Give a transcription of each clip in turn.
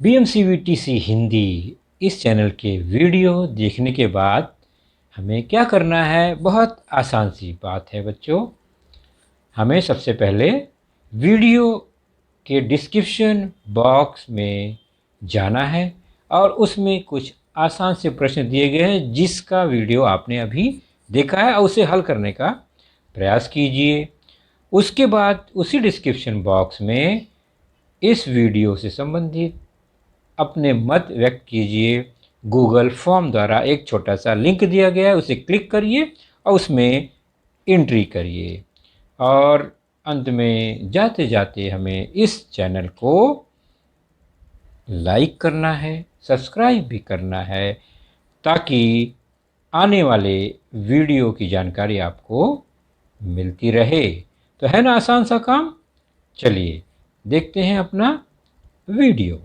BMCVTC Hindi इस channel के video देखने के बाद हमें क्या करना है? बहुत आसान सी बात है बच्चों। हमें सबसे पहले वीडियो के डिस्क्रिप्शन बॉक्स में जाना है और उसमें कुछ आसान से प्रश्न दिए गए हैं जिसका वीडियो आपने अभी देखा है और उसे हल करने का प्रयास कीजिए। उसके बाद उसी डिस्क्रिप्शन बॉक्स में इस वीडियो से संबंधित अपने मत व्यक्त कीजिए। गूगल फॉर्म द्वारा एक छोटा सा लिंक दिया गया है, उसे क्लिक करिए और उसमें एंट्री करिए। और अंत में जाते जाते हमें इस चैनल को लाइक करना है, सब्सक्राइब भी करना है ताकि आने वाले वीडियो की जानकारी आपको मिलती रहे। तो है ना आसान सा काम? चलिए देखते हैं अपना वीडियो।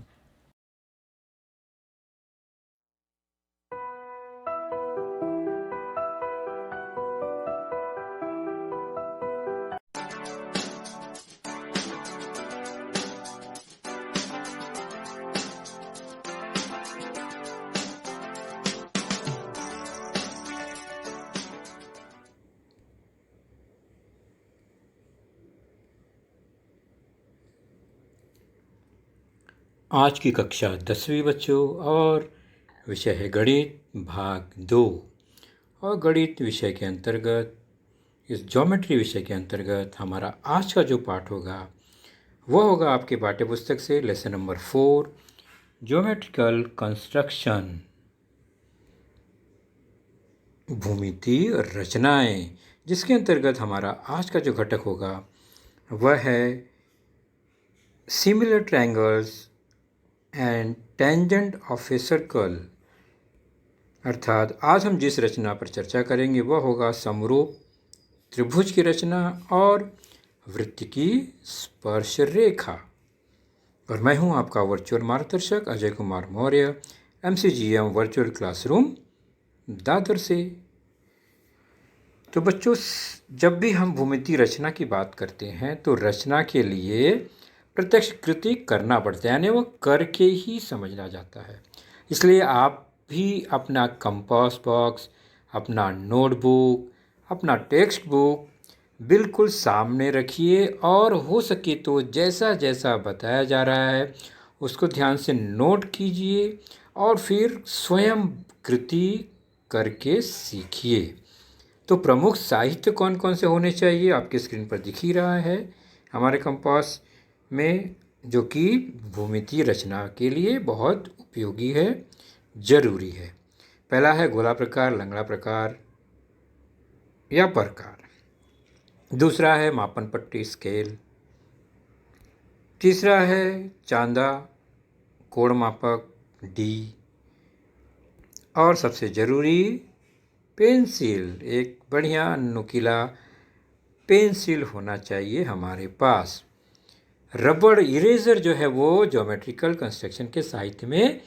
आज की कक्षा 10वीं बच्चों और विषय है गणित भाग 2। और गणित विषय के अंतर्गत, इस ज्योमेट्री विषय के अंतर्गत हमारा आज का जो पाठ होगा वह होगा आपके पाठ्यपुस्तक से लेसन नंबर 4 ज्योमेट्रिकल कंस्ट्रक्शन, भूमिति रचनाएं, जिसके अंतर्गत हमारा आज का जो घटक होगा वह है similar triangles and tangent of a circle. अर्थात आज हम जिस रचना पर चर्चा करेंगे वह होगा समरूप त्रिभुज की रचना और वृत्त की स्पर्श रेखा। और मैं हूं आपका वर्चुअल मार्गदर्शक Ajay Kumar Maurya, MCGM virtual classroom Dadar से। तो बच्चों, जब भी हम भूमिति रचना की बात करते हैं तो रचना के लिए प्रत्यक्ष कृति करना पड़ता है, यानी वो करके ही समझना जाता है। इसलिए आप भी अपना कंपास बॉक्स, अपना नोटबुक, अपना टेक्स्ट बुक बिल्कुल सामने रखिए और हो सके तो जैसा जैसा बताया जा रहा है उसको ध्यान से नोट कीजिए और फिर स्वयं कृति करके सीखिए। तो प्रमुख साहित्य कौन कौन से होने चाहिए आपकी स्क्रीन पर दिख ही रहा है हमारे कंपास में, जो कि भूमिति रचना के लिए बहुत उपयोगी है, जरूरी है। पहला है गोला प्रकार, लंगड़ा प्रकार या प्रकार। दूसरा है मापन पट्टी स्केल। तीसरा है चांदा, कोण मापक D। और सबसे ज़रूरी पेंसिल, एक बढ़िया नुकीला पेंसिल होना चाहिए हमारे पास। रबड़ इरेजर जो है वो ज्योमेट्रिकल कंस्ट्रक्शन के साहित्य में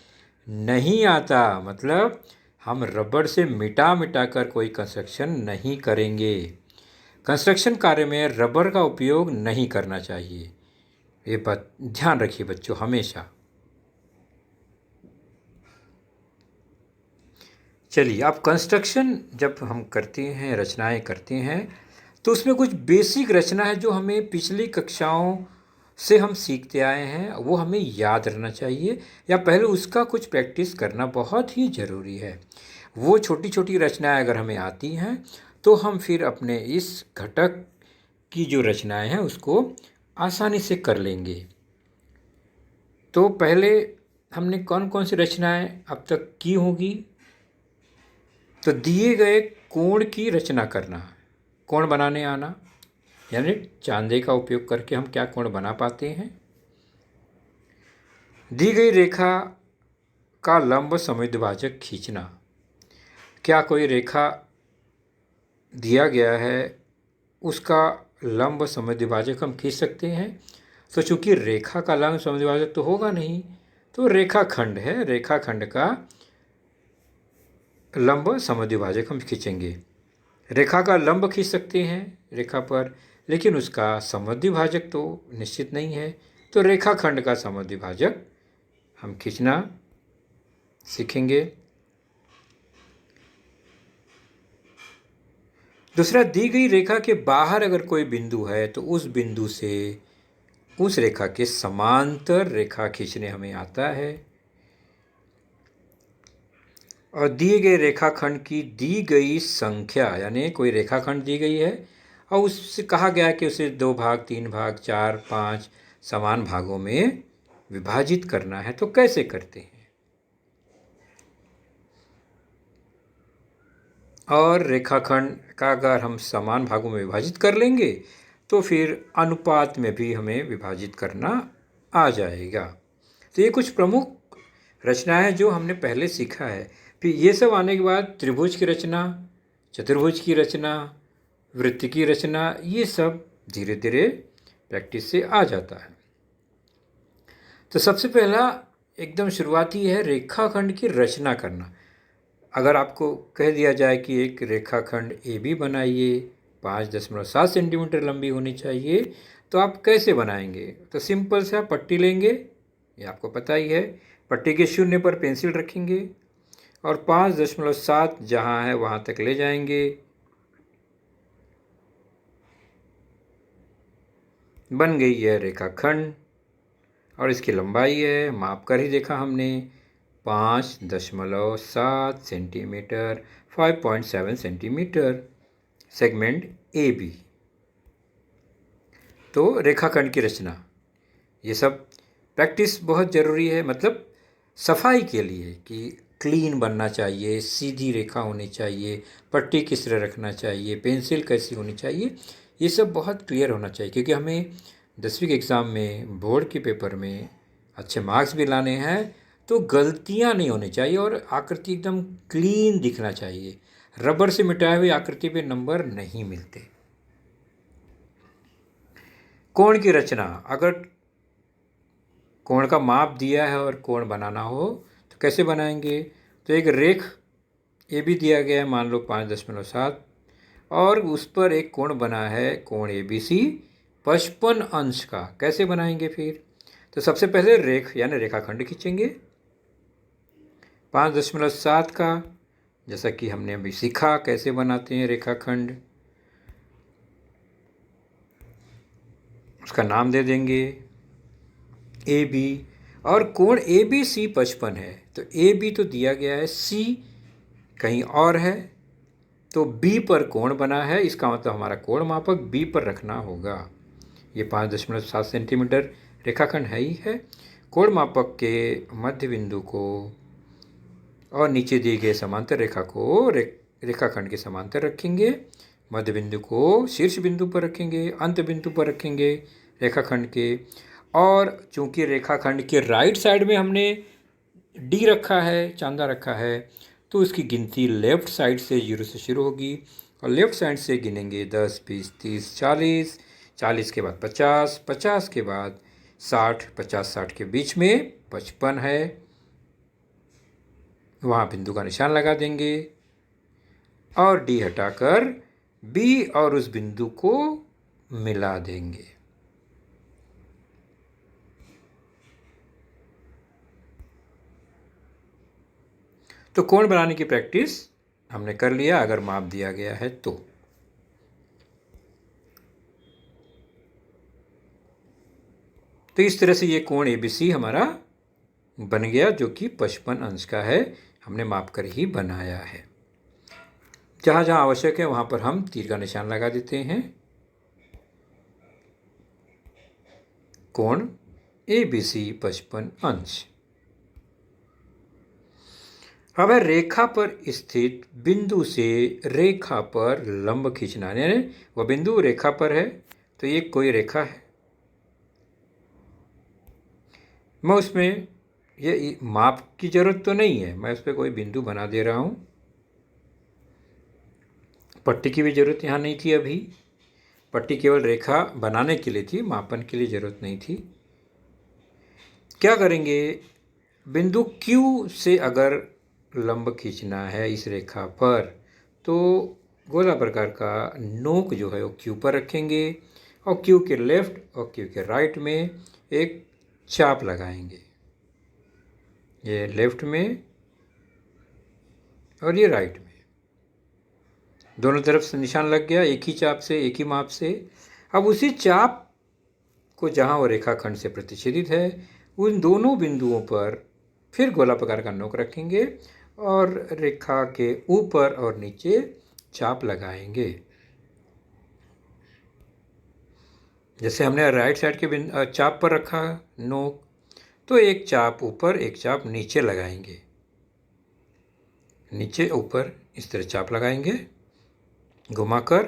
नहीं आता, मतलब हम रबड़ से मिटा मिटा कर कोई कंस्ट्रक्शन नहीं करेंगे। कंस्ट्रक्शन कार्य में रबड़ का उपयोग नहीं करना चाहिए, ये बात ध्यान रखिए बच्चों हमेशा। चलिए, अब कंस्ट्रक्शन जब हम करते हैं, रचनाएं करते हैं, तो उसमें कुछ बेसिक रचना है जो हमें पिछली कक्षाओं से हम सीखते आए हैं, वो हमें याद रहना चाहिए या पहले उसका कुछ प्रैक्टिस करना बहुत ही ज़रूरी है। वो छोटी छोटी रचनाएं अगर हमें आती हैं तो हम फिर अपने इस घटक की जो रचनाएं हैं उसको आसानी से कर लेंगे। तो पहले हमने कौन कौन सी रचनाएं अब तक की होगी? तो दिए गए कोण की रचना करना, कोण बनाने आना, यानी चांदे का उपयोग करके हम क्या कोण बना पाते हैं। दी गई रेखा का लंब समद्विभाजक खींचना, क्या कोई रेखा दिया गया है उसका लंब समद्विभाजक हम खींच सकते हैं? तो चूंकि रेखा का लंब समद्विभाजक तो होगा नहीं, तो रेखाखंड है, रेखाखंड का लंब समद्विभाजक हम खींचेंगे। रेखा का लंब खींच सकते हैं रेखा पर, लेकिन उसका समद्विभाजक तो निश्चित नहीं है, तो रेखाखंड का समद्विभाजक हम खींचना सीखेंगे। दूसरा, दी गई रेखा के बाहर अगर कोई बिंदु है तो उस बिंदु से उस रेखा के समांतर रेखा खींचने हमें आता है। और दिए गए रेखाखंड की दी गई संख्या, यानी कोई रेखाखंड दी गई है और उससे कहा गया है कि उसे 2 भाग, 3 भाग, 4, 5 समान भागों में विभाजित करना है। तो कैसे करते हैं? और रेखाखंड का अगर हम समान भागों में विभाजित कर लेंगे तो फिर अनुपात में भी हमें विभाजित करना आ जाएगा। तो ये कुछ प्रमुख रचना है जो हमने पहले सीखा है। फिर ये सब आने के बाद त्रिभुज की रचना, चतुर्भुज की रचना, वृत्त की रचना, ये सब धीरे धीरे प्रैक्टिस से आ जाता है। तो सबसे पहला एकदम शुरुआती है रेखाखंड की रचना करना। अगर आपको कह दिया जाए कि एक रेखाखंड ए बी बनाइए, 5.7 सेंटीमीटर लंबी होनी चाहिए, तो आप कैसे बनाएंगे? तो सिंपल सा पट्टी लेंगे, ये आपको पता ही है। पट्टी के शून्य पर पेंसिल रखेंगे और 5.7 जहाँ है वहाँ तक ले जाएंगे। बन गई है रेखाखंड और इसकी लंबाई है, माप कर ही देखा हमने, 5.7 centimetre, 5.7 centimetre, segment A B. तो रेखाखंड की रचना, ये सब प्रैक्टिस बहुत ज़रूरी है, मतलब सफाई के लिए कि क्लीन बनना चाहिए, सीधी रेखा होनी चाहिए, पट्टी किस तरह रखना चाहिए, पेंसिल कैसी होनी चाहिए, ये सब बहुत क्लियर होना चाहिए। क्योंकि हमें 10वीं के एग्ज़ाम में, बोर्ड के पेपर में अच्छे मार्क्स भी लाने हैं, तो गलतियां नहीं होनी चाहिए और आकृति एकदम क्लीन दिखना चाहिए। रबर से मिटाए हुए आकृति पे नंबर नहीं मिलते। कोण की रचना, अगर कोण का माप दिया है और कोण बनाना हो तो कैसे बनाएंगे? तो एक रेख ए बी दिया गया है, मान लो 5.7, और उस पर एक कोण बना है, कोण ए बी सी 55 अंश का। कैसे बनाएंगे फिर? तो सबसे पहले रेख यानी रेखाखंड खींचेंगे 5.7 का, जैसा कि हमने अभी सीखा कैसे बनाते हैं रेखाखंड। उसका नाम दे देंगे ए बी, और कोण ए बी सी 55 है, तो ए बी तो दिया गया है, सी कहीं और है, तो बी पर कोण बना है, इसका मतलब हमारा कोण मापक बी पर रखना होगा। ये 5.7 सेंटीमीटर रेखाखंड है ही है। कोण मापक के मध्य बिंदु को और नीचे दिए गए समांतर रेखा को रेखाखंड के समांतर रखेंगे। मध्य बिंदु को शीर्ष बिंदु पर रखेंगे, अंत बिंदु पर रखेंगे रेखाखंड के। और चूंकि रेखाखंड के राइट साइड में हमने डी रखा है, चांदा रखा है, तो उसकी गिनती लेफ्ट साइड से 0 से शुरू होगी और लेफ्ट साइड से गिनेंगे 10, 20, 30, 40, 40 के बाद 50, 50 के बाद 60, 50, 60 के बीच में 55 है, वहाँ बिंदु का निशान लगा देंगे और डी हटाकर बी और उस बिंदु को मिला देंगे। तो कोण बनाने की प्रैक्टिस हमने कर लिया अगर माप दिया गया है तो। इस तरह से ये कोण एबीसी हमारा बन गया, जो कि 55 अंश का है, हमने माप कर ही बनाया है। जहाँ जहाँ आवश्यक है वहाँ पर हम तीर का निशान लगा देते हैं। कोण एबीसी 55 अंश। अब है रेखा पर स्थित बिंदु से रेखा पर लंब खींचना, यानी वह बिंदु रेखा पर है, तो ये कोई रेखा है, मैं उसमें ये माप की ज़रूरत तो नहीं है, मैं उस पर कोई बिंदु बना दे रहा हूँ। पट्टी की भी ज़रूरत यहाँ नहीं थी अभी, पट्टी केवल रेखा बनाने के लिए थी, मापन के लिए ज़रूरत नहीं थी। क्या करेंगे? बिंदु Q से अगर लंब खींचना है इस रेखा पर, तो गोला प्रकार का नोक जो है वो Q पर रखेंगे और Q के लेफ्ट और Q के राइट में एक चाप लगाएंगे। ये लेफ्ट में और ये राइट में, दोनों तरफ से निशान लग गया एक ही चाप से, एक ही माप से। अब उसी चाप को जहाँ वो रेखाखंड से प्रतिच्छेदित है उन दोनों बिंदुओं पर फिर गोला प्रकार का नोक रखेंगे और रेखा के ऊपर और नीचे चाप लगाएंगे। जैसे हमने राइट साइड के चाप पर रखा नोक, तो एक चाप ऊपर एक चाप नीचे लगाएंगे, नीचे ऊपर इस तरह चाप लगाएंगे घुमाकर,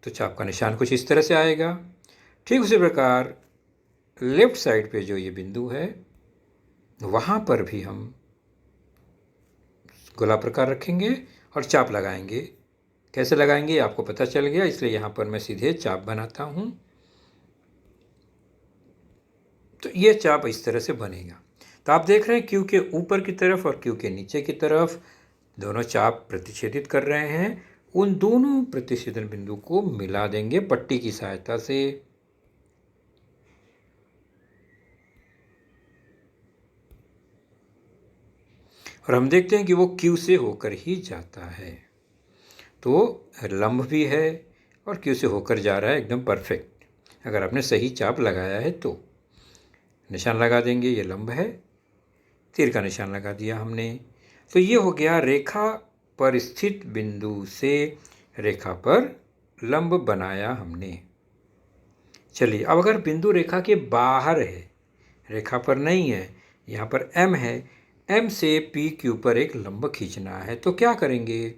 तो चाप का निशान कुछ इस तरह से आएगा। ठीक उसी प्रकार लेफ्ट साइड पे जो ये बिंदु है वहाँ पर भी हम गोला प्रकार रखेंगे और चाप लगाएंगे। कैसे लगाएंगे आपको पता चल गया, इसलिए यहाँ पर मैं सीधे चाप बनाता हूँ। तो ये चाप इस तरह से बनेगा। तो आप देख रहे हैं क्यू के ऊपर की तरफ और क्यू के नीचे की तरफ दोनों चाप प्रतिच्छेदित कर रहे हैं। उन दोनों प्रतिच्छेदन बिंदु को मिला देंगे पट्टी की सहायता से। और हम देखते हैं कि वो क्यू से होकर ही जाता है, तो लंब भी है और क्यू से होकर जा रहा है एकदम परफेक्ट। अगर आपने सही चाप लगाया है तो निशान लगा देंगे, ये लंब है, तीर का निशान लगा दिया हमने। तो ये हो गया रेखा पर स्थित बिंदु से रेखा पर लंब बनाया हमने। चलिए अब अगर बिंदु रेखा के बाहर है, रेखा पर नहीं है, यहाँ पर M है, M से पी क्यू पर एक लंब खींचना है, तो क्या करेंगे?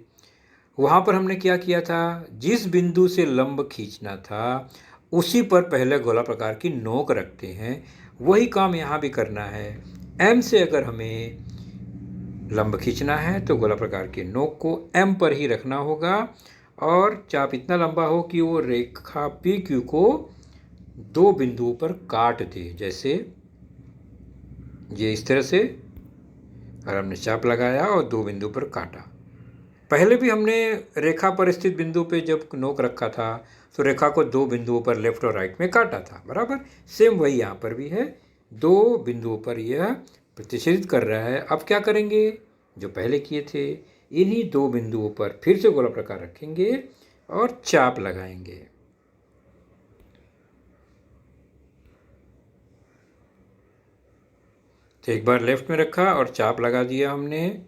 वहाँ पर हमने क्या किया था, जिस बिंदु से लंब खींचना था उसी पर पहले गोला प्रकार की नोक रखते हैं, वही काम यहाँ भी करना है। M से अगर हमें लंब खींचना है तो गोला प्रकार के नोक को M पर ही रखना होगा और चाप इतना लंबा हो कि वो रेखा पी क्यू को दो बिंदुओं पर काट दे। जैसे ये इस तरह से, और हमने चाप लगाया और दो बिंदु पर काटा। पहले भी हमने रेखा पर स्थित बिंदु पे जब नोक रखा था तो रेखा को दो बिंदुओं पर लेफ्ट और राइट में काटा था, बराबर सेम वही यहाँ पर भी है, दो बिंदुओं पर यह प्रतिच्छेदित कर रहा है। अब क्या करेंगे, जो पहले किए थे, इन्हीं दो बिंदुओं पर फिर से गोला प्रकार रखेंगे और चाप लगाएंगे। तो एक बार लेफ्ट में रखा और चाप लगा दिया हमने,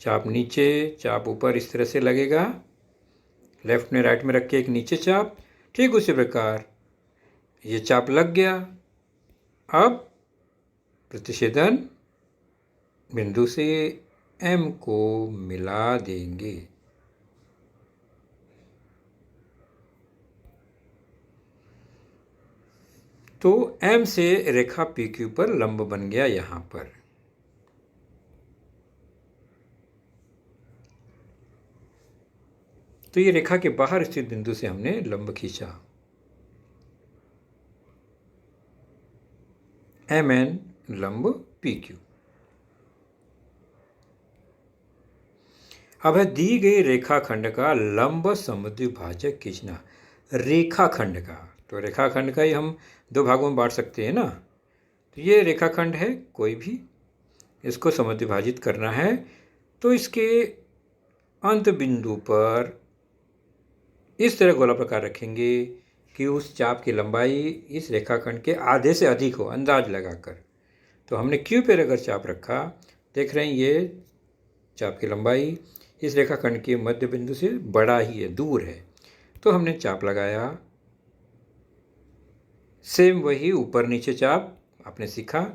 चाप नीचे चाप ऊपर इस तरह से लगेगा, लेफ्ट में राइट में रख के एक नीचे चाप। ठीक उसी प्रकार ये चाप लग गया। अब प्रतिच्छेदन बिंदु से M को मिला देंगे। तो M से रेखा PQ पर लंब बन गया यहाँ पर। तो ये रेखा के बाहर स्थित बिंदु से हमने लंब खींचा। MN लंब PQ। अब है दी गई रेखाखंड का लंब समद्विभाजक खींचना। रेखाखंड का, तो रेखाखंड का ही हम दो भागों में बांट सकते हैं ना। तो ये रेखाखंड है कोई भी, इसको समद्विभाजित करना है, तो इसके अंत बिंदु पर इस तरह गोला प्रकार रखेंगे कि उस चाप की लंबाई इस रेखाखंड के आधे से अधिक हो, अंदाज लगाकर। तो हमने क्यू पर अगर चाप रखा, देख रहे हैं ये चाप की लंबाई इस रेखाखंड के मध्य बिंदु से बड़ा ही है, दूर है, तो हमने चाप लगाया। सेम वही ऊपर नीचे चाप आपने सीखा,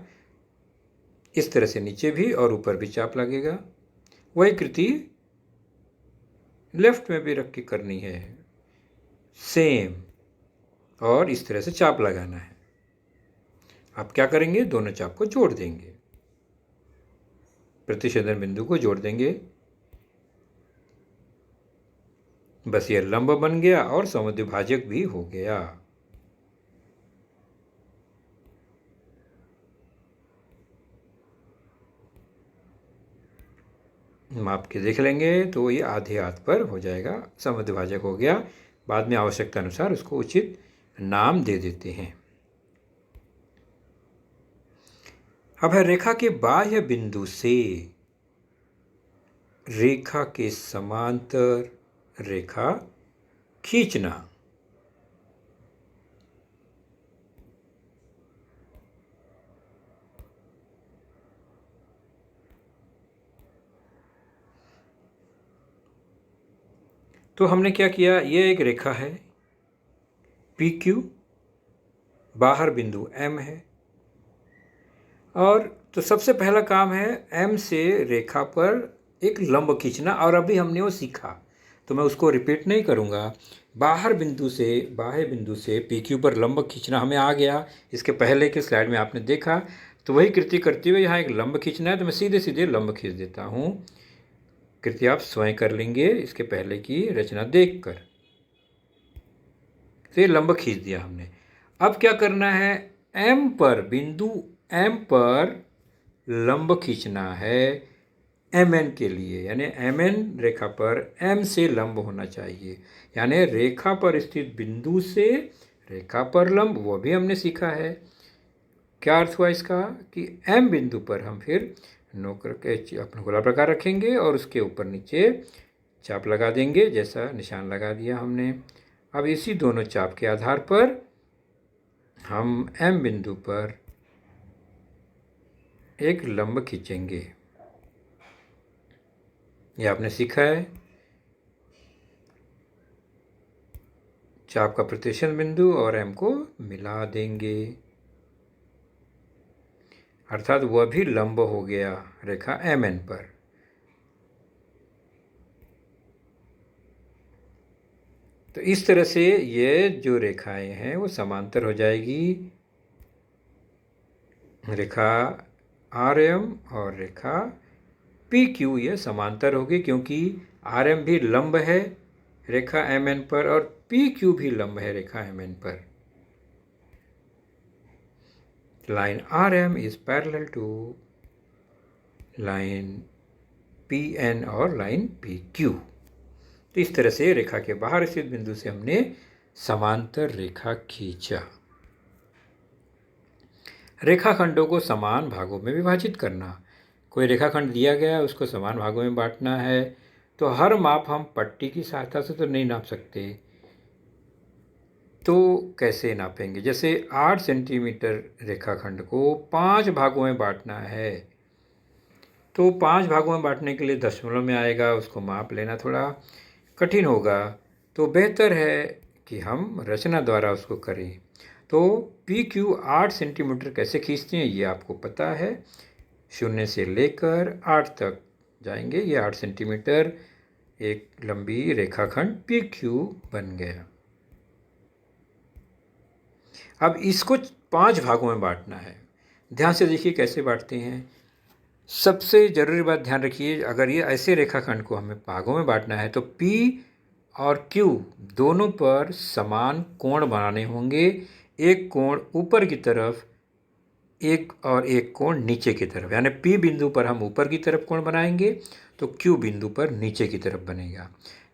इस तरह से नीचे भी और ऊपर भी चाप लगेगा। वही कृति लेफ्ट में भी रख के करनी है सेम, और इस तरह से चाप लगाना है। आप क्या करेंगे, दोनों चाप को जोड़ देंगे, प्रतिच्छेदन बिंदु को जोड़ देंगे, बस ये लंब बन गया और समद्विभाजक भी हो गया। माप के देख लेंगे तो ये आधे हाथ पर हो जाएगा, समद्विभाजक हो गया। बाद में आवश्यकता अनुसार उसको उचित नाम दे देते हैं। अब है रेखा के बाह्य बिंदु से रेखा के समांतर रेखा खींचना। तो हमने क्या किया, ये एक रेखा है पी क्यू, बाहर बिंदु एम है, और तो सबसे पहला काम है एम से रेखा पर एक लंब खींचना, और अभी हमने वो सीखा तो मैं उसको रिपीट नहीं करूँगा। बाहर बिंदु से, बाह्य बिंदु से पी क्यू पर लंब खींचना हमें आ गया, इसके पहले के स्लाइड में आपने देखा। तो वही कृति करते हुए यहाँ एक लंब खींचना है, तो मैं सीधे सीधे लंब खींच देता हूँ। कृति आप स्वयं कर लेंगे इसके पहले की रचना देखकर। तो ये लंब खींच दिया हमने। अब क्या करना है, एम पर, बिंदु एम पर लंब खींचना है एम एन के लिए, यानी एम एन रेखा पर एम से लंब होना चाहिए, यानी रेखा पर स्थित बिंदु से रेखा पर लंब। वो भी हमने सीखा है। क्या अर्थ हुआ इसका कि एम बिंदु पर हम फिर नोक के अपना गोला प्रकार रखेंगे और उसके ऊपर नीचे चाप लगा देंगे, जैसा निशान लगा दिया हमने। अब इसी दोनों चाप के आधार पर हम एम बिंदु पर एक लंब खींचेंगे। ये आपने सीखा है। चाप का प्रतिच्छेद बिंदु और एम को मिला देंगे, अर्थात वह भी लंब हो गया रेखा एम एन पर। तो इस तरह से ये जो रेखाएं हैं वो समांतर हो जाएगी, रेखा आर एम और रेखा पी क्यू ये समांतर होगी, क्योंकि आर एम भी लंब है रेखा एम एन पर और पी क्यू भी लंब है रेखा एम एन पर। Line R M is parallel to line P N और लाइन पी क्यू। तो इस तरह से रेखा के बाहर स्थित बिंदु से हमने समांतर रेखा खींचा। रेखाखंडों को समान भागों में विभाजित करना। कोई रेखाखंड दिया गया है, उसको समान भागों में बांटना है, तो हर माप हम पट्टी की सहायता से तो नहीं नाप सकते। तो कैसे नापेंगे, जैसे 8 सेंटीमीटर रेखाखंड को 5 भागों में बांटना है, तो 5 भागों में बांटने के लिए दशमलव में आएगा, उसको माप लेना थोड़ा कठिन होगा। तो बेहतर है कि हम रचना द्वारा उसको करें। तो पी क्यू 8 सेंटीमीटर कैसे खींचते हैं ये आपको पता है। 0 से लेकर 8 तक जाएंगे, ये 8 सेंटीमीटर एक लंबी रेखाखंड पी क्यू बन गया। अब इसको 5 भागों में बांटना है। ध्यान से देखिए कैसे बांटते हैं। सबसे ज़रूरी बात ध्यान रखिए, अगर ये ऐसे रेखाखंड को हमें भागों में बांटना है तो P और Q दोनों पर समान कोण बनाने होंगे। एक कोण ऊपर की तरफ, एक और एक कोण नीचे की तरफ, यानी P बिंदु पर हम ऊपर की तरफ कोण बनाएंगे तो Q बिंदु पर नीचे की तरफ बनेगा,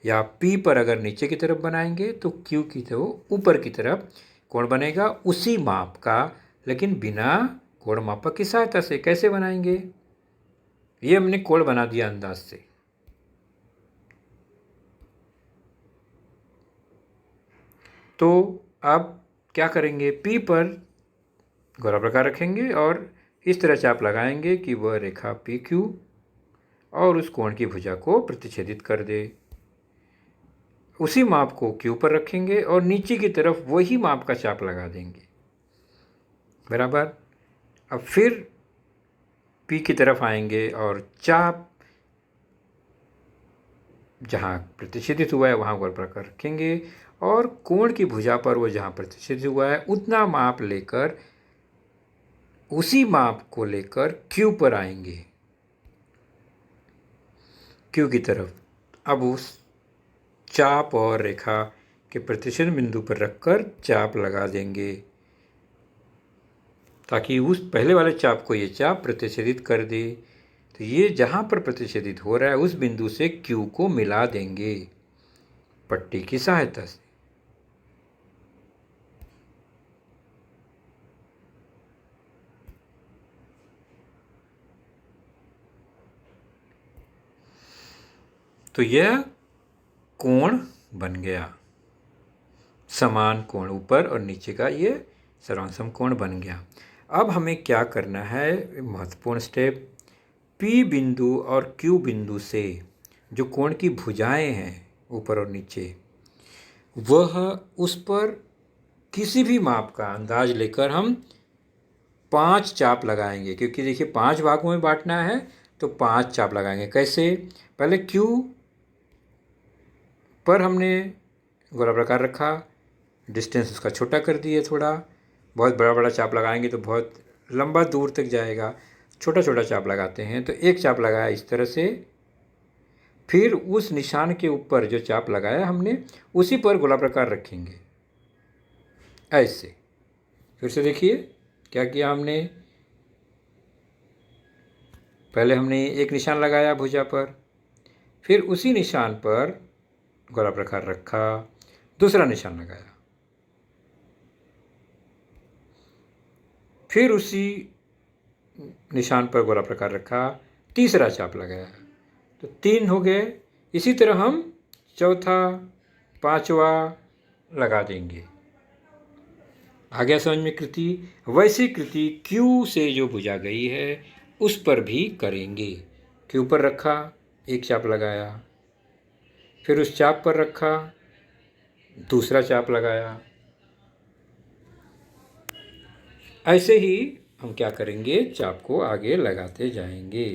या P पर अगर नीचे की तरफ बनाएंगे तो Q की तो ऊपर की तरफ कोण बनेगा उसी माप का, लेकिन बिना कोण मापक की सहायता से। कैसे बनाएंगे, ये हमने कोण बना दिया अंदाज से। तो अब क्या करेंगे, P पर गोला प्रकार रखेंगे और इस तरह चाप लगाएंगे कि वह रेखा पी क्यू और उस कोण की भुजा को प्रतिच्छेदित कर दे। उसी माप को Q पर रखेंगे और नीचे की तरफ वही माप का चाप लगा देंगे, बराबर। अब फिर P की तरफ आएंगे और चाप जहाँ प्रतिच्छेदित हुआ है वहाँ गोल प्रकार रखेंगे और कोण की भुजा पर वो जहाँ प्रतिच्छेदित हुआ है उतना माप लेकर, उसी माप को लेकर Q पर आएंगे, Q की तरफ। अब उस चाप और रेखा के प्रतिच्छेद बिंदु पर रखकर चाप लगा देंगे, ताकि उस पहले वाले चाप को ये चाप प्रतिच्छेदित कर दे। तो ये जहाँ पर प्रतिच्छेदित हो रहा है उस बिंदु से Q को मिला देंगे पट्टी की सहायता से। तो यह कोण बन गया, समान कोण ऊपर और नीचे का ये सर्वांग कोण बन गया। अब हमें क्या करना है, महत्वपूर्ण स्टेप, P बिंदु और Q बिंदु से जो कोण की भुजाएं हैं ऊपर और नीचे, वह उस पर किसी भी माप का अंदाज लेकर हम 5 चाप लगाएंगे, क्योंकि देखिए 5 भागों में बांटना है तो 5 चाप लगाएंगे। कैसे, पहले Q पर हमने गोला प्रकार रखा, डिस्टेंस उसका छोटा कर दिए थोड़ा, बहुत बड़ा बड़ा चाप लगाएंगे तो बहुत लंबा दूर तक जाएगा, छोटा छोटा चाप लगाते हैं। तो एक चाप लगाया इस तरह से, फिर उस निशान के ऊपर जो चाप लगाया हमने उसी पर गोला प्रकार रखेंगे ऐसे। फिर से देखिए क्या किया हमने, पहले हमने एक निशान लगाया भुजा पर, फिर उसी निशान पर गोला प्रकार रखा, दूसरा निशान लगाया, फिर उसी निशान पर गोला प्रकार रखा, तीसरा चाप लगाया, तो 3 हो गए। इसी तरह हम चौथा, पांचवा लगा देंगे। आ गया समझ में कृति। वैसी कृति Q से जो भुजा गई है उस पर भी करेंगे। Q पर रखा, एक चाप लगाया, फिर उस चाप पर रखा, दूसरा चाप लगाया। ऐसे ही हम क्या करेंगे, चाप को आगे लगाते जाएंगे,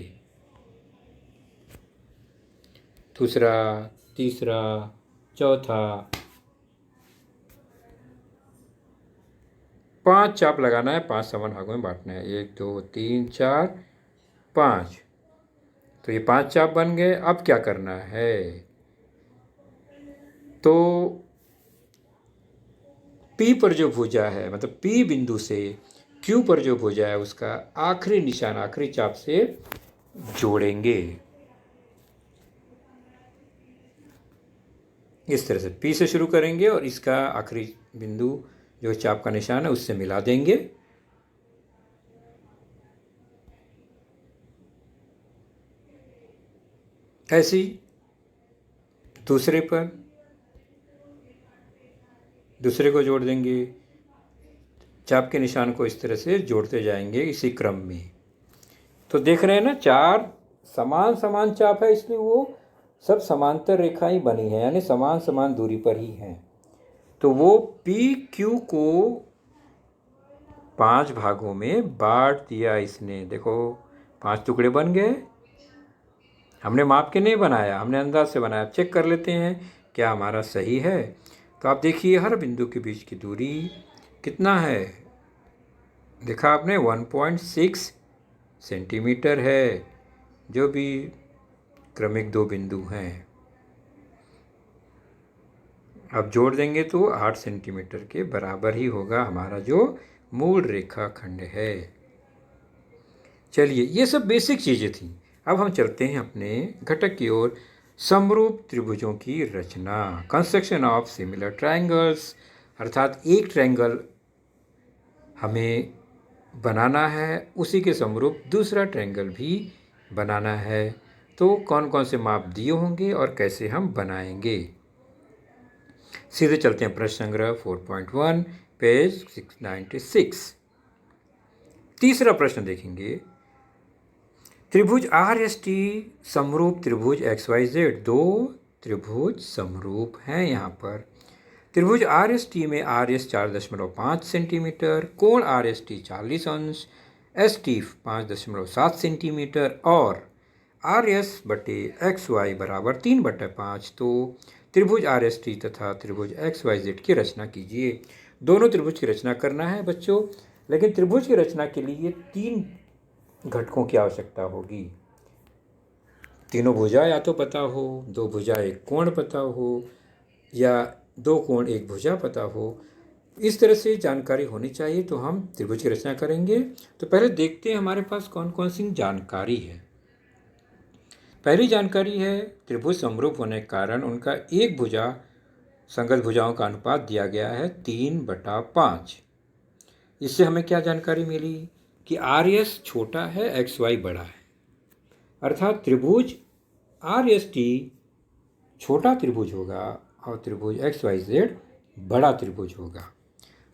दूसरा, तीसरा, चौथा, 5 चाप लगाना है, 5 समान भागों में बांटना है, 1 2 3 4 5। तो ये 5 चाप बन गए। अब क्या करना है, तो P पर जो भुजा है, मतलब P बिंदु से Q पर जो भुजा है उसका आखिरी निशान आखिरी चाप से जोड़ेंगे। इस तरह से P से शुरू करेंगे और इसका आखिरी बिंदु जो चाप का निशान है उससे मिला देंगे। ऐसी दूसरे पर, दूसरे को जोड़ देंगे, चाप के निशान को इस तरह से जोड़ते जाएंगे इसी क्रम में। तो देख रहे हैं ना, 4 समान समान चाप है, इसलिए वो सब समांतर रेखाएं बनी है, यानी समान समान दूरी पर ही हैं। तो वो PQ को 5 भागों में बांट दिया इसने। देखो 5 टुकड़े बन गए। हमने माप के नहीं बनाया, हमने अंदाज से बनाया। चेक कर लेते हैं क्या हमारा सही है। तो आप देखिए हर बिंदु के बीच की दूरी कितना है, देखा आपने 1.6 सेंटीमीटर है, जो भी क्रमिक 2 बिंदु हैं। अब जोड़ देंगे तो 8 सेंटीमीटर के बराबर ही होगा हमारा जो मूल रेखाखंड है। चलिए, ये सब बेसिक चीज़ें थी। अब हम चलते हैं अपने घटक की ओर, समरूप त्रिभुजों की रचना, कंस्ट्रक्शन ऑफ सिमिलर ट्रायंगल्स। अर्थात एक ट्रायंगल हमें बनाना है, उसी के समरूप दूसरा ट्रायंगल भी बनाना है। तो कौन कौन से माप दिए होंगे और कैसे हम बनाएंगे। सीधे चलते हैं प्रश्न संग्रह 4.1 पेज 696। तीसरा प्रश्न देखेंगे, त्रिभुज RST समरूप त्रिभुज XYZ। 2 त्रिभुज समरूप हैं यहाँ पर। त्रिभुज RST में RS 4.5 सेंटीमीटर, कोण RST 40 अंश, ST 5.7 सेंटीमीटर और RS बटे XY बराबर 3/5। तो त्रिभुज RST तथा त्रिभुज XYZ की रचना कीजिए। दोनों त्रिभुज की रचना करना है बच्चों, लेकिन त्रिभुज की रचना के लिए 3 घटकों की आवश्यकता होगी। तीनों भुजा या तो पता हो, 2 भुजा 1 कोण पता हो, या 2 कोण 1 भुजा पता हो। इस तरह से जानकारी होनी चाहिए तो हम त्रिभुज की रचना करेंगे। तो पहले देखते हैं हमारे पास कौन कौन सी जानकारी है। पहली जानकारी है, त्रिभुज समरूप होने के कारण उनका एक भुजा संगत भुजाओं का अनुपात दिया गया है 3/5। इससे हमें क्या जानकारी मिली कि RS छोटा है, XY बड़ा है। अर्थात त्रिभुज RST छोटा त्रिभुज होगा और त्रिभुज XYZ बड़ा त्रिभुज होगा।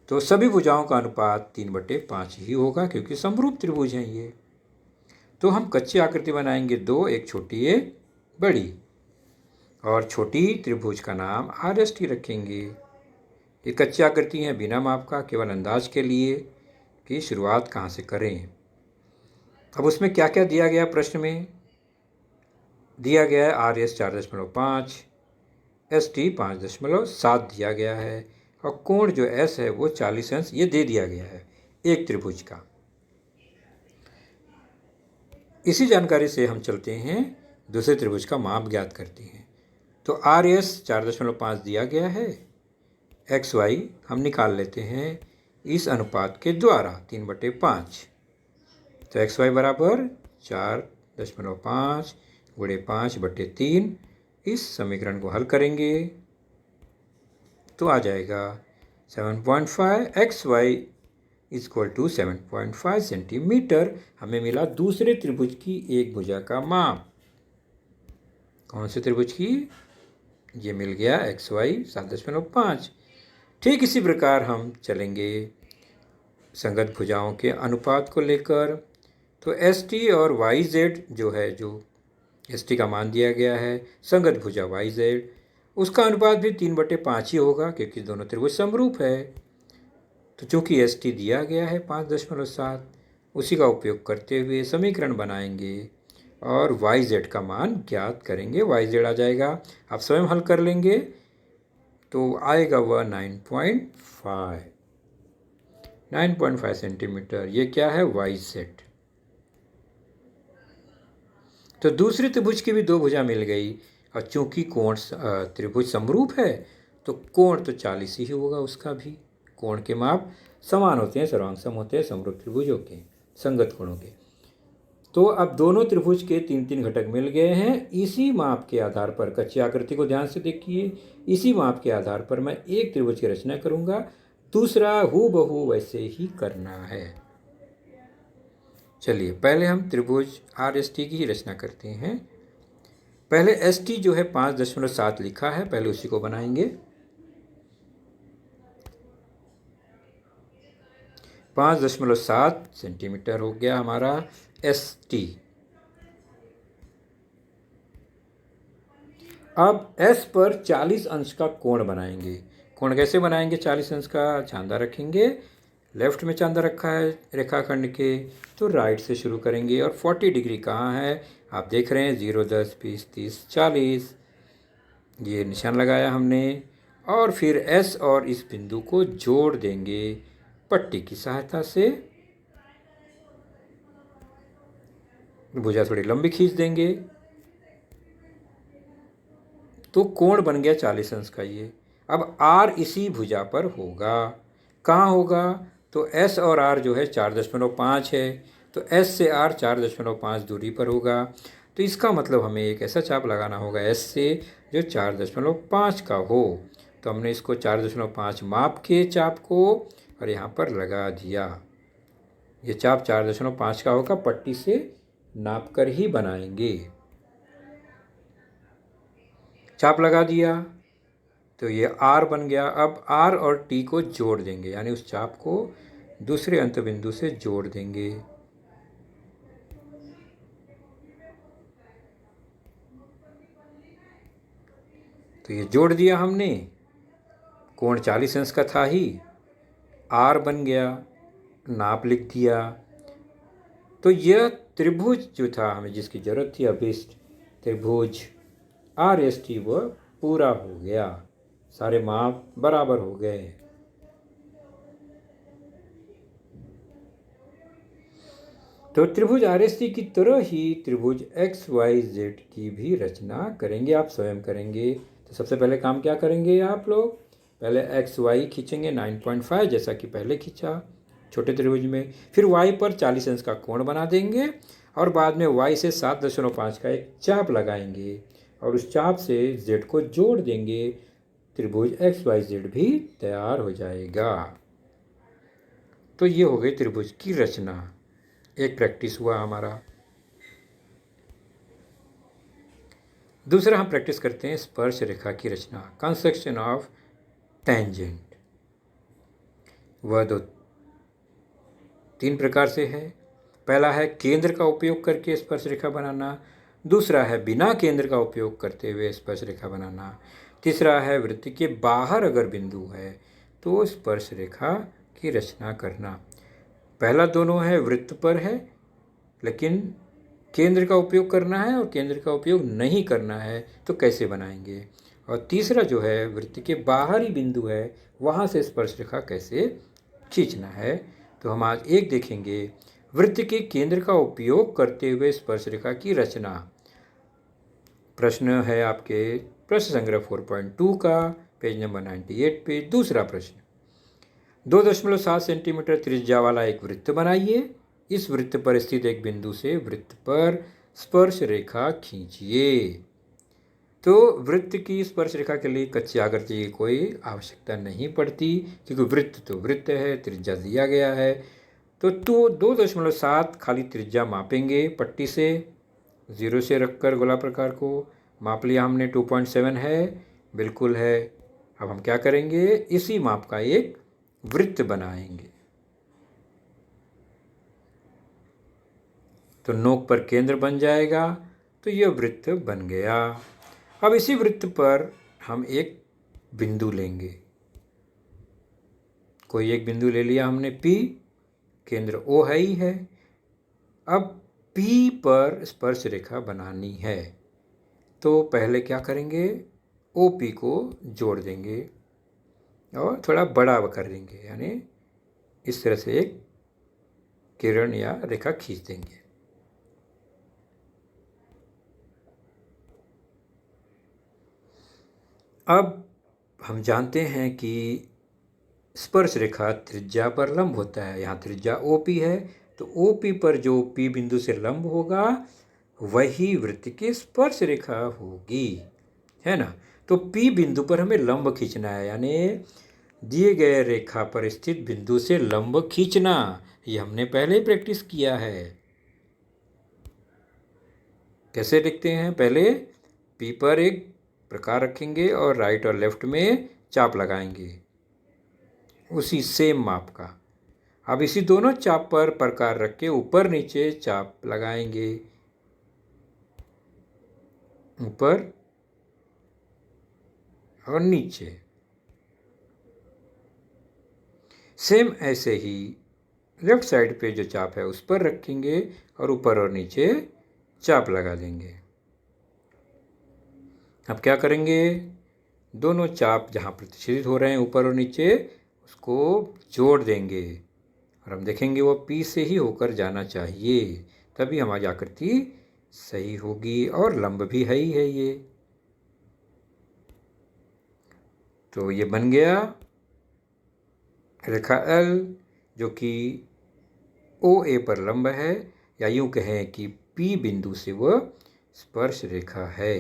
तो सभी भुजाओं का अनुपात 3/5 ही होगा क्योंकि समरूप त्रिभुज हैं ये। तो हम कच्ची आकृति बनाएंगे दो, एक छोटी एक बड़ी, और छोटी त्रिभुज का नाम RST रखेंगे। ये कच्ची आकृति है बिना माप का, केवल अंदाज के लिए कि शुरुआत कहाँ से करें। अब उसमें क्या क्या दिया गया, प्रश्न में दिया गया है RS 4.5, ST 5.7 दिया गया है, और कोण जो S है वो 40 अंश ये दे दिया गया है एक त्रिभुज का। इसी जानकारी से हम चलते हैं दूसरे त्रिभुज का माप ज्ञात करते हैं। तो RS 4.5 दिया गया है, XY हम निकाल लेते हैं इस अनुपात के द्वारा 3/5। तो XY बराबर 4.5 गुणे 5/3। इस समीकरण को हल करेंगे तो आ जाएगा 7.5। XY equal to 7.5 centimetre. हमें मिला दूसरे त्रिभुज की एक भुजा का माप। कौन से त्रिभुज की? ये मिल गया XY 7.5। ठीक इसी प्रकार हम चलेंगे संगत भुजाओं के अनुपात को लेकर। तो ST और YZ जो है, जो ST का मान दिया गया है संगत भुजा YZ, उसका अनुपात भी 3/5 ही होगा क्योंकि दोनों त्रिभुज समरूप है। तो चूंकि ST दिया गया है 5.7, उसी का उपयोग करते हुए समीकरण बनाएंगे और YZ का मान ज्ञात करेंगे। YZ आ जाएगा, आप स्वयं हल कर लेंगे तो आएगा वह 9.5 सेंटीमीटर। ये क्या है? YZ। तो दूसरे त्रिभुज की भी दो भुजा मिल गई, और चूंकि कोण त्रिभुज समरूप है तो कोण तो 40 ही होगा उसका भी। कोण के माप समान होते हैं, सर्वांग सम होते हैं समरूप त्रिभुजों के संगत कोणों के। तो अब दोनों त्रिभुज के 3-3 घटक मिल गए हैं। इसी माप के आधार पर, कच्ची आकृति को ध्यान से देखिए, इसी माप के आधार पर मैं एक त्रिभुज की रचना करूंगा, दूसरा हूबहू वैसे ही करना है। चलिए पहले हम त्रिभुज RST की ही रचना करते हैं। पहले ST जो है 5.7 लिखा है, पहले उसी को बनाएंगे। 5.7 सेंटीमीटर हो गया हमारा ST। अब S पर 40 अंश का कोण बनाएंगे। कोण कैसे बनाएंगे? 40 अंश का चांदा रखेंगे, लेफ्ट में चांदा रखा है रेखाखंड के, तो राइट से शुरू करेंगे। और 40 डिग्री कहाँ है? आप देख रहे हैं 0, 10, 20, 30, 40, ये निशान लगाया हमने। और फिर S और इस बिंदु को जोड़ देंगे पट्टी की सहायता से। भुजा थोड़ी लंबी खींच देंगे तो कोण बन गया 40 अंश का ये। अब R इसी भुजा पर होगा। कहाँ होगा? तो S और R जो है 4.5 है, तो S से R 4.5 दूरी पर होगा। तो इसका मतलब हमें एक ऐसा चाप लगाना होगा S से जो 4.5 का हो। तो हमने इसको 4.5 माप के चाप को और यहाँ पर लगा दिया। ये चाप 4.5 का होगा, पट्टी से नाप कर ही बनाएंगे। चाप लगा दिया तो ये R बन गया। अब R और T को जोड़ देंगे, यानी उस चाप को दूसरे अंत बिंदु से जोड़ देंगे। तो ये जोड़ दिया हमने, कोण 40 अंश का था ही, R बन गया, नाप लिख दिया। तो यह त्रिभुज जो था हमें जिसकी जरूरत थी, अभिष्ट त्रिभुज RST, वह पूरा हो गया, सारे माप बराबर हो गए। तो त्रिभुज RST की तरह ही त्रिभुज XYZ की भी रचना करेंगे, आप स्वयं करेंगे। तो सबसे पहले काम क्या करेंगे आप लोग? पहले XY खींचेंगे 9.5 जैसा कि पहले खींचा छोटे त्रिभुज में, फिर Y पर 40 अंश का कोण बना देंगे और बाद में Y से 7.5 का एक चाप लगाएंगे और उस चाप से Z को जोड़ देंगे। त्रिभुज XYZ भी तैयार हो जाएगा। तो ये हो गई त्रिभुज की रचना। एक प्रैक्टिस हुआ हमारा। दूसरा हम प्रैक्टिस करते हैं स्पर्श रेखा की रचना, कंस्ट्रक्शन ऑफ टेंजेंट। वह तीन प्रकार से है। पहला है केंद्र का उपयोग करके स्पर्श रेखा बनाना, दूसरा है बिना केंद्र का उपयोग करते हुए स्पर्श रेखा बनाना, तीसरा है वृत्त के बाहर अगर बिंदु है तो स्पर्श रेखा की रचना करना। पहला दोनों है वृत्त पर है, लेकिन केंद्र का उपयोग करना है और केंद्र का उपयोग नहीं करना है तो कैसे बनाएंगे। और तीसरा जो है वृत्त के बाहरी बिंदु है, वहाँ से स्पर्श रेखा कैसे खींचना है। तो हम आज एक देखेंगे वृत्त के केंद्र का उपयोग करते हुए स्पर्श रेखा की रचना। प्रश्न है आपके प्रश्न संग्रह 4.2 का पेज नंबर 98 पे। दूसरा प्रश्न, 2.7 सेंटीमीटर त्रिज्या वाला एक वृत्त बनाइए। इस वृत्त पर स्थित एक बिंदु से वृत्त पर स्पर्श रेखा खींचिए। तो वृत्त की स्पर्श रेखा के लिए कच्ची आकृति की कोई आवश्यकता नहीं पड़ती, क्योंकि वृत्त तो वृत्त है, त्रिज्या दिया गया है। तो 2.7 खाली त्रिज्या मापेंगे पट्टी से, 0 से रखकर गोला प्रकार को माप लिया हमने। 2.7 है, बिल्कुल है। अब हम क्या करेंगे, इसी माप का एक वृत्त बनाएंगे। तो नोक पर केंद्र बन जाएगा, तो यह वृत्त बन गया। अब इसी वृत्त पर हम एक बिंदु लेंगे। कोई एक बिंदु ले लिया हमने P, केंद्र O है ही है। अब P पर स्पर्श रेखा बनानी है, तो पहले क्या करेंगे, OP को जोड़ देंगे और थोड़ा बड़ा कर देंगे, यानी इस तरह से एक किरण या रेखा खींच देंगे। अब हम जानते हैं कि स्पर्श रेखा त्रिज्या पर लंब होता है। यहाँ त्रिज्या OP है, तो OP पर जो P बिंदु से लंब होगा वही वृत्त की स्पर्श रेखा होगी, है ना। तो P बिंदु पर हमें लंब खींचना है, यानी दिए गए रेखा पर स्थित बिंदु से लंब खींचना। ये हमने पहले ही प्रैक्टिस किया है। कैसे लिखते हैं, पहले P पर एक प्रकार रखेंगे और राइट और लेफ्ट में चाप लगाएंगे उसी सेम माप का। अब इसी दोनों चाप पर प्रकार रख के ऊपर नीचे चाप लगाएंगे, ऊपर और नीचे। सेम ऐसे ही लेफ्ट साइड पे जो चाप है उस पर रखेंगे और ऊपर और नीचे चाप लगा देंगे। अब क्या करेंगे, दोनों चाप जहाँ प्रतिच्छेदित हो रहे हैं ऊपर और नीचे, उसको जोड़ देंगे और हम देखेंगे वो P से ही होकर जाना चाहिए, तभी हमारी आकृति सही होगी और लंब भी है ही है ये। तो ये बन गया रेखा L, जो कि OA पर लंब है, या यूँ कहें कि P बिंदु से वह स्पर्श रेखा है।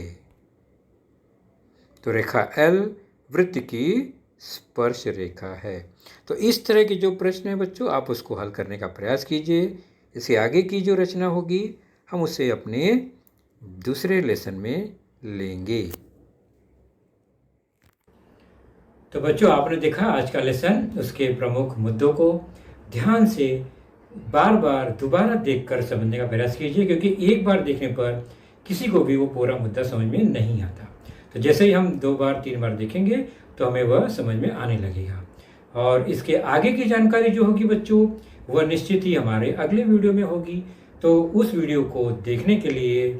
तो रेखा L वृत्त की स्पर्श रेखा है। तो इस तरह के जो प्रश्न हैं बच्चों, आप उसको हल करने का प्रयास कीजिए। इसके आगे की जो रचना होगी हम उसे अपने दूसरे लेसन में लेंगे। तो बच्चों, आपने देखा आज का लेसन, उसके प्रमुख मुद्दों को ध्यान से बार बार दोबारा देखकर समझने का प्रयास कीजिए, क्योंकि एक बार देखने पर किसी को भी वो पूरा मुद्दा समझ में नहीं आता। तो जैसे ही हम 2 बार 3 बार देखेंगे तो हमें वह समझ में आने लगेगा। और इसके आगे की जानकारी जो होगी बच्चों, वह निश्चित ही हमारे अगले वीडियो में होगी। तो उस वीडियो को देखने के लिए,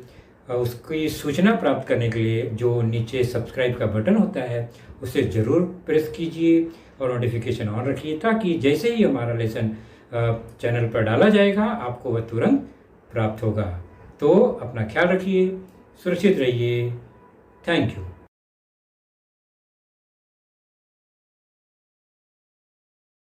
उसकी सूचना प्राप्त करने के लिए जो नीचे सब्सक्राइब का बटन होता है उसे ज़रूर प्रेस कीजिए और नोटिफिकेशन ऑन रखिए, ताकि जैसे ही हमारा लेसन चैनल पर डाला जाएगा आपको वह तुरंत प्राप्त होगा। तो अपना ख्याल रखिए, सुरक्षित रहिए। Thank you.